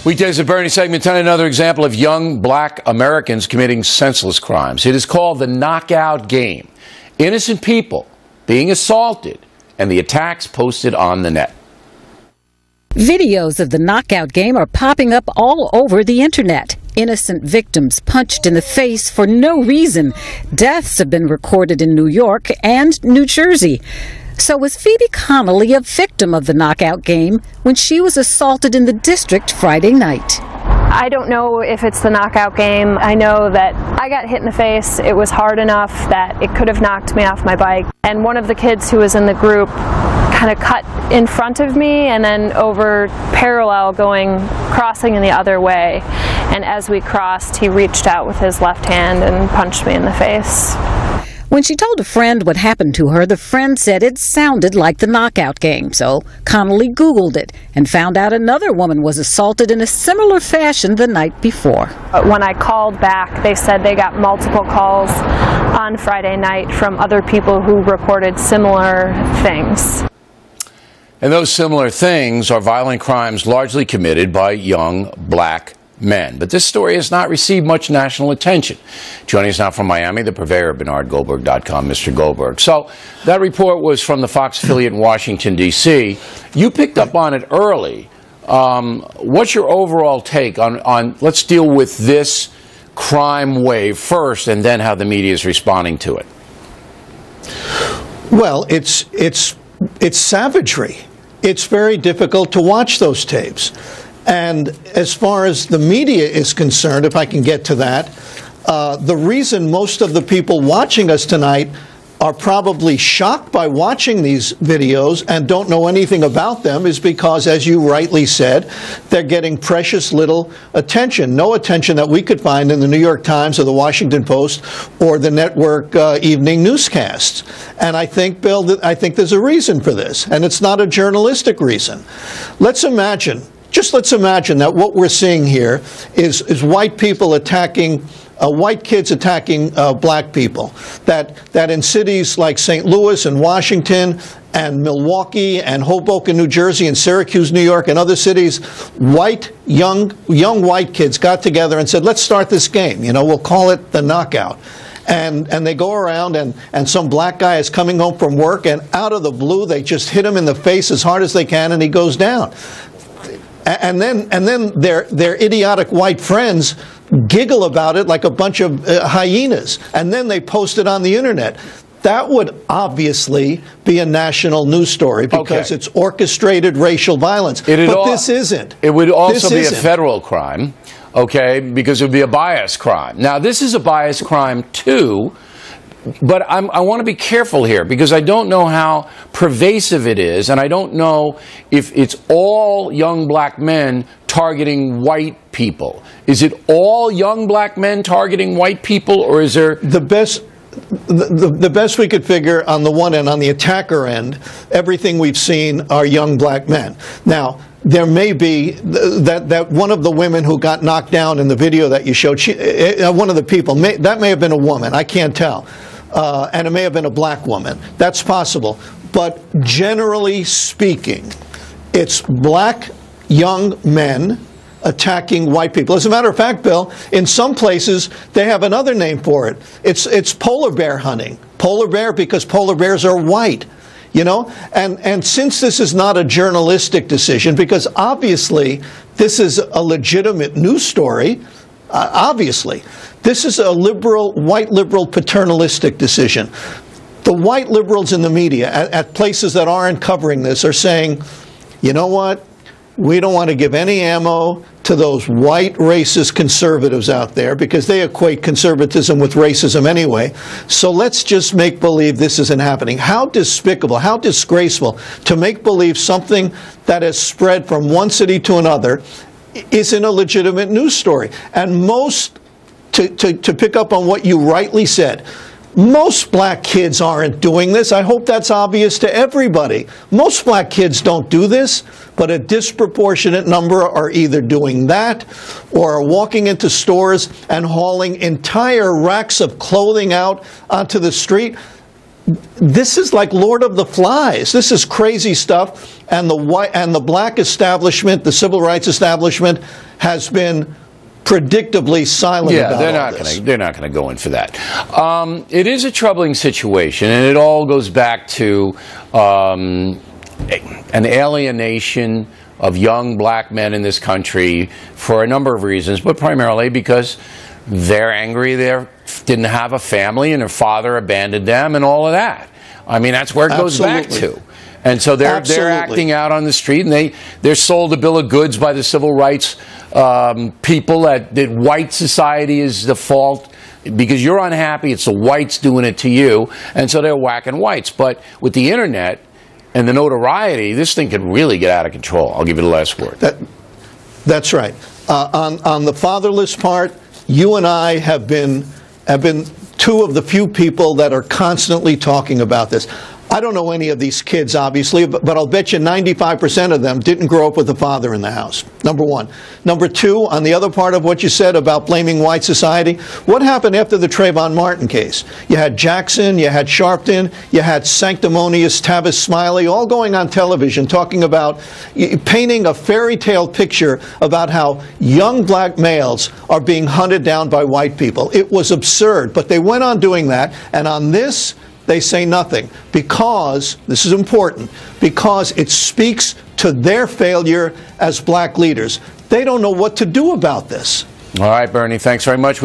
Weekdays at Bernie segment 10, another example of young black Americans committing senseless crimes. It is called the knockout game. Innocent people being assaulted and the attacks posted on the net. Videos of the knockout game are popping up all over the internet. Innocent victims punched in the face for no reason. Deaths have been recorded in New York and New Jersey. So was Phoebe Connolly a victim of the knockout game when she was assaulted in the district Friday night? I don't know if it's the knockout game. I know that I got hit in the face. It was hard enough that it could have knocked me off my bike. And one of the kids who was in the group kind of cut in front of me and then over parallel crossing in the other way. And as we crossed, he reached out with his left hand and punched me in the face. When she told a friend what happened to her, the friend said it sounded like the knockout game. So Connolly Googled it and found out another woman was assaulted in a similar fashion the night before. When I called back, they said they got multiple calls on Friday night from other people who reported similar things. And those similar things are violent crimes largely committed by young black men. But this story has not received much national attention. Joining us now from Miami, the purveyor of BernardGoldberg.com, Mr. Goldberg. So that report was from the Fox affiliate in Washington, D.C. You picked up on it early. What's your overall take on let's deal with this crime wave first and then how the media is responding to it? Well, it's savagery. It's very difficult to watch those tapes. And as far as the media is concerned, if I can get to that, the reason most of the people watching us tonight are probably shocked by watching these videos and don't know anything about them is because, as you rightly said, they're getting precious little attention. No attention that we could find in the New York Times or the Washington Post or the network evening newscasts. And I think, Bill, there's a reason for this, and it's not a journalistic reason. Let's imagine that what we're seeing here is white people attacking, white kids attacking black people. That in cities like St. Louis and Washington and Milwaukee and Hoboken, New Jersey and Syracuse, New York and other cities, young white kids got together and said, let's start this game. You know, we'll call it the knockout. And they go around and some black guy is coming home from work and out of the blue they just hit him in the face as hard as they can and he goes down. And then their idiotic white friends giggle about it like a bunch of hyenas, and then they post it on the internet. That would obviously be a national news story because it's orchestrated racial violence. But this isn't. It would also be a federal crime, because it would be a bias crime. Now, this is a bias crime, too. But I want to be careful here because I don't know how pervasive it is, and I don't know if it's all young black men targeting white people. Is it all young black men targeting white people, or is there... The best we could figure on the one end, on the attacker end, everything we've seen are young black men. Now, there may be that one of the women who got knocked down in the video that you showed, one of the people, that may have been a woman, I can't tell. And it may have been a black woman. That's possible. But generally speaking, it's black young men attacking white people. As a matter of fact, Bill, in some places they have another name for it. It's polar bear hunting. Polar bear because polar bears are white. You know, and since this is not a journalistic decision, because obviously this is a legitimate news story, obviously, this is a white liberal paternalistic decision. The white liberals in the media at places that aren't covering this are saying, you know what? We don't want to give any ammo to those white racist conservatives out there because they equate conservatism with racism anyway. So let's just make believe this isn't happening. How despicable, how disgraceful to make believe something that has spread from one city to another isn't a legitimate news story. And most, to pick up on what you rightly said, most black kids aren't doing this. I hope that's obvious to everybody. Most black kids don't do this, but a disproportionate number are either doing that or are walking into stores and hauling entire racks of clothing out onto the street. this is like Lord of the Flies. This is crazy stuff, and the black establishment, the civil rights establishment, has been predictably silent about all this. They're not going to go in for that. It is a troubling situation, and it all goes back to an alienation of young black men in this country for a number of reasons, but primarily because they're angry they didn't have a family and their father abandoned them and all of that. I mean, that's where it goes back to. And so they're acting out on the street, and they're sold a bill of goods by the civil rights people that white society is the fault. Because you're unhappy, it's the whites doing it to you, and so they're whacking whites. But with the internet and the notoriety, this thing could really get out of control. I'll give you the last word. That's right. On the fatherless part, you and I have been two of the few people that are constantly talking about this. I don't know any of these kids, obviously, but I'll bet you 95% of them didn't grow up with a father in the house, number one. Number two, on the other part of what you said about blaming white society, what happened after the Trayvon Martin case? You had Jackson, you had Sharpton, you had sanctimonious Tavis Smiley, all going on television talking about, painting a fairy tale picture about how young black males are being hunted down by white people. It was absurd, but they went on doing that, and on this, they say nothing, because, this is important, because it speaks to their failure as black leaders. They don't know what to do about this. All right, Bernie, thanks very much.